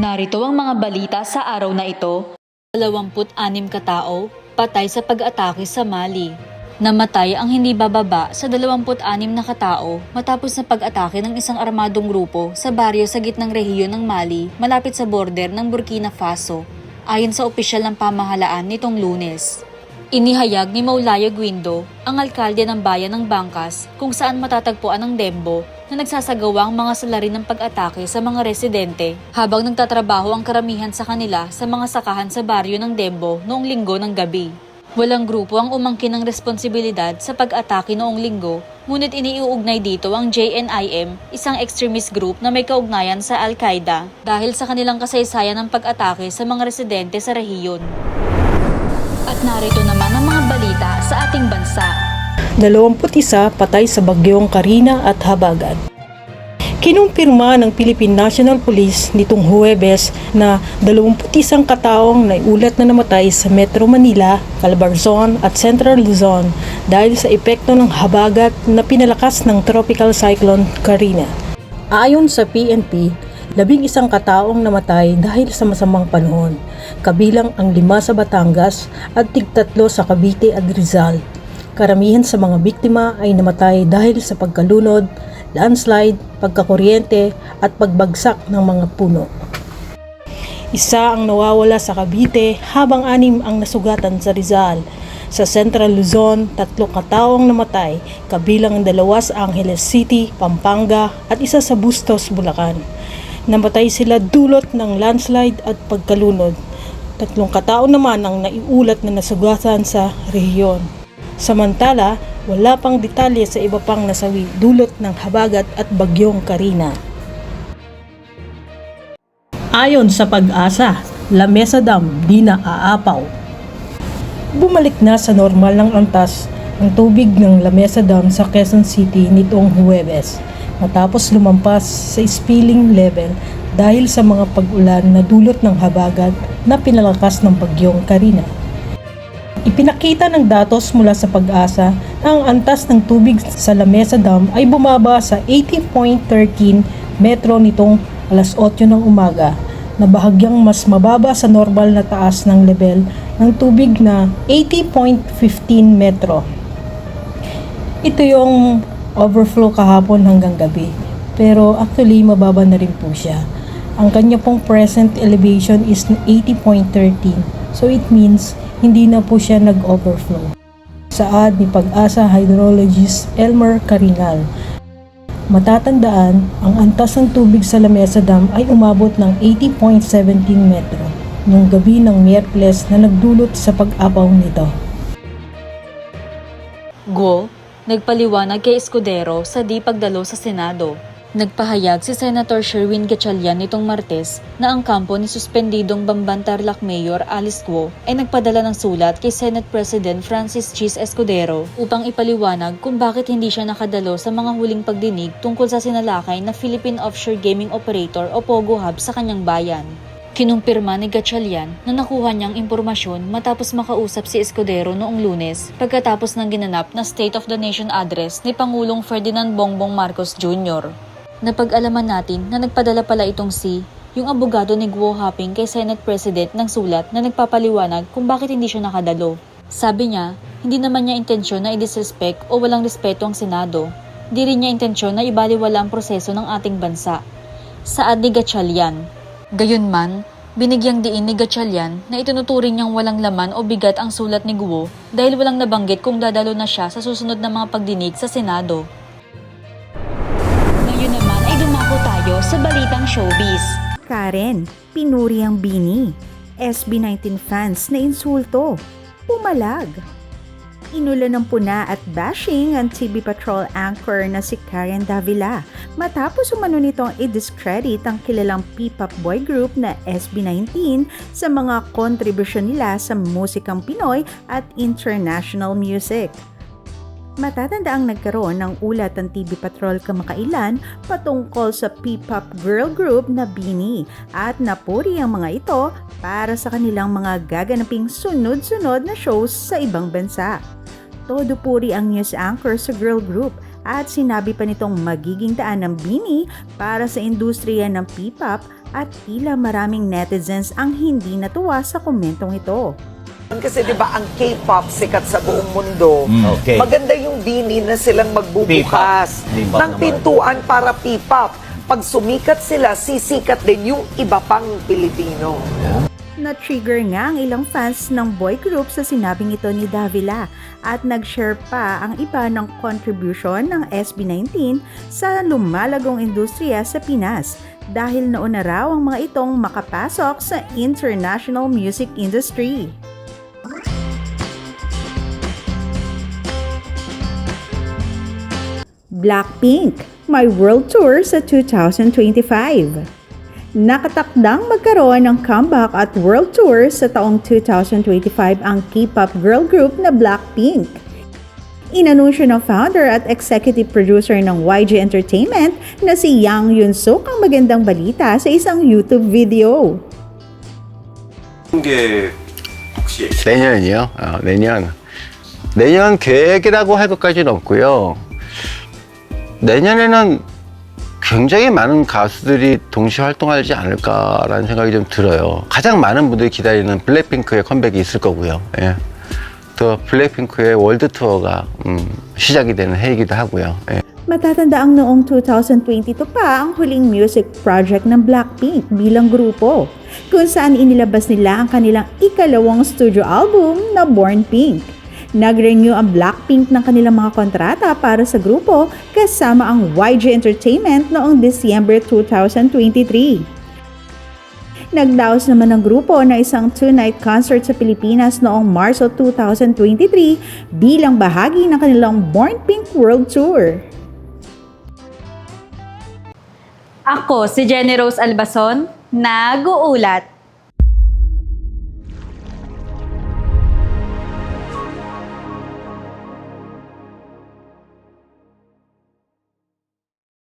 Narito ang mga balita sa araw na ito. 26 katao patay sa pag-atake sa Mali. Namatay ang hindi bababa sa 26 na katao matapos na pag-atake ng isang armadong grupo sa baryo sa gitnang rehiyon ng Mali malapit sa border ng Burkina Faso, ayon sa opisyal ng pamahalaan nitong Lunes. Inihayag ni Moulaye Guindo, ang alkalde ng bayan ng Bangkas, kung saan matatagpuan ang Dembo na nagsasagawa ang mga salarin ng pag-atake sa mga residente habang nagtatrabaho ang karamihan sa kanila sa mga sakahan sa baryo ng Dembo noong linggo ng gabi. Walang grupo ang umangkin ng responsibilidad sa pag-atake noong linggo, ngunit iniuugnay dito ang JNIM, isang extremist group na may kaugnayan sa Al-Qaeda dahil sa kanilang kasaysayan ng pag-atake sa mga residente sa rehiyon. At narito naman ang mga balita sa ating bansa. 21 patay sa bagyong Karina at Habagat. Kinumpirma ng Philippine National Police nitong Huwebes na 21 kataong naiulat na namatay sa Metro Manila, Calabarzon at Central Luzon dahil sa epekto ng habagat na pinalakas ng Tropical Cyclone Karina. Ayon sa PNP, 11 kataong namatay dahil sa masamang panahon, kabilang ang 5 sa Batangas at 3 sa Cavite at Rizal. Karamihan sa mga biktima ay namatay dahil sa pagkalunod, landslide, pagkakuryente at pagbagsak ng mga puno. Isa ang nawawala sa Cavite habang 6 ang nasugatan sa Rizal. Sa Central Luzon, 3 kataong namatay, kabilang ang 2 sa Angeles City, Pampanga at 1 sa Bustos, Bulacan. Namatay sila dulot ng landslide at pagkalunod. 3 katao naman ang naiulat na nasugatan sa rehiyon. Samantala, wala pang detalye sa iba pang nasawi dulot ng habagat at bagyong Karina. Ayon sa Pag-asa, Lamesa Dam di na aapaw. Bumalik na sa normal ng antas ang tubig ng Lamesa Dam sa Quezon City nitong Huwebes, matapos lumampas sa spilling level dahil sa mga pag-ulan na dulot ng habagat na pinalakas ng bagyong Karina. Ipinakita ng datos mula sa Pag-asa na ang antas ng tubig sa Lamesa Dam ay bumaba sa 80.13 metro nitong alas 8 ng umaga, na bahagyang mas mababa sa normal na taas ng level ng tubig na 80.15 metro. Ito yung overflow kahapon hanggang gabi, pero actually mababa na rin po siya. Ang kanya pong present elevation is 80.13, so it means hindi na po siya nag-overflow. Saad ni Pag-asa hydrologist Elmer Carinal, matatandaan, ang antas ng tubig sa Lamesa Dam ay umabot ng 80.17 metro noong gabi ng Miyerkules na nagdulot sa pag-apaw nito. Guo, nagpaliwanag kay Escudero sa di pagdalo sa Senado. Nagpahayag si Senator Sherwin Gatchalian nitong Martes na ang kampo ni suspendidong Bamban-Tarlac Mayor Alice Guo ay nagpadala ng sulat kay Senate President Francis Chis Escudero upang ipaliwanag kung bakit hindi siya nakadalo sa mga huling pagdinig tungkol sa sinalakay na Philippine Offshore Gaming Operator o POGO Hub sa kanyang bayan. Kinumpirma ni Gatchalian na nakuha niyang impormasyon matapos makausap si Escudero noong Lunes pagkatapos ng ginanap na State of the Nation address ni Pangulong Ferdinand Bongbong Marcos Jr. Napag-alaman natin na nagpadala pala itong yung abogado ni Guo Haping kay Senate President ng sulat na nagpapaliwanag kung bakit hindi siya nakadalo. Sabi niya, hindi naman niya intensyon na i-disrespect o walang respeto ang Senado. Di rin niya intensyon na ibaliwala ang proseso ng ating bansa. Saad ni Gatchalian. Gayunman, binigyang diin ni Gatchalian na itinuturing niyang walang laman o bigat ang sulat ni Guo dahil walang nabanggit kung dadalo na siya sa susunod na mga pagdinig sa Senado. Tayo sa balitang showbiz. Karen, pinuri ang Bini. SB19 fans na insulto. Pumalag. Inulan ng puna at bashing ang TV Patrol anchor na si Karen Davila matapos umano nitong i-discredit ang kilalang P-pop boy group na SB19 sa mga kontribusyon nila sa musikang Pinoy at international music. Matatanda ang nagkaroon ng ulat ang TV Patrol kamakailan patungkol sa P-pop girl group na Bini at napuri ang mga ito para sa kanilang mga gaganaping sunod-sunod na shows sa ibang bansa. Todo puri ang news anchor sa girl group at sinabi pa nitong magiging daan ng BINI para sa industriya ng P-pop at tila maraming netizens ang hindi natuwa sa komentong ito. Kasi 'di ba ang K-pop sikat sa buong mundo. Okay. Maganda yung BINI na silang magbubukas P-pop. ng pintuan para P-pop. Pag sumikat sila, sisikat din yung iba pang Pilipino. Na-trigger nga ang ilang fans ng boy group sa sinabing ito ni Davila at nag-share pa ang iba ng contribution ng SB19 sa lumalagong industriya sa Pinas dahil nauna raw ang mga itong makapasok sa international music industry. Blackpink, may world tour sa 2025. Nakatakdang magkaroon ng comeback at world tour sa taong 2025 ang K-pop girl group na Blackpink. Inanunsyo ng founder at executive producer ng YG Entertainment na si Yang Yun-suk ang magandang balita sa isang YouTube video. 게 혹시 내년이요? 내년 계획이라고 할 것까지는 없고요. 내년에는 굉장히 많은 가수들이 동시에 활동하지 않을까라는 생각이 좀 들어요. 가장 많은 분들이 기다리는 블랙핑크의 컴백이 있을 거고요. 예. 또 블랙핑크의 월드 투어가 시작이 되는 해이기도 하고요. 예. Matatandaang noong 2022 pa ang huling music project ng Blackpink bilang grupo, kung saan inilabas nila ang kanilang ikalawang studio album na Born Pink. Nag-renew ang Blackpink ng kanilang mga kontrata para sa grupo kasama ang YG Entertainment noong December 2023. Nagdaos naman ng grupo na isang 2-night concert sa Pilipinas noong Marso 2023 bilang bahagi ng kanilang Born Pink World Tour. Ako si Jenny Rose Albason, nag-uulat.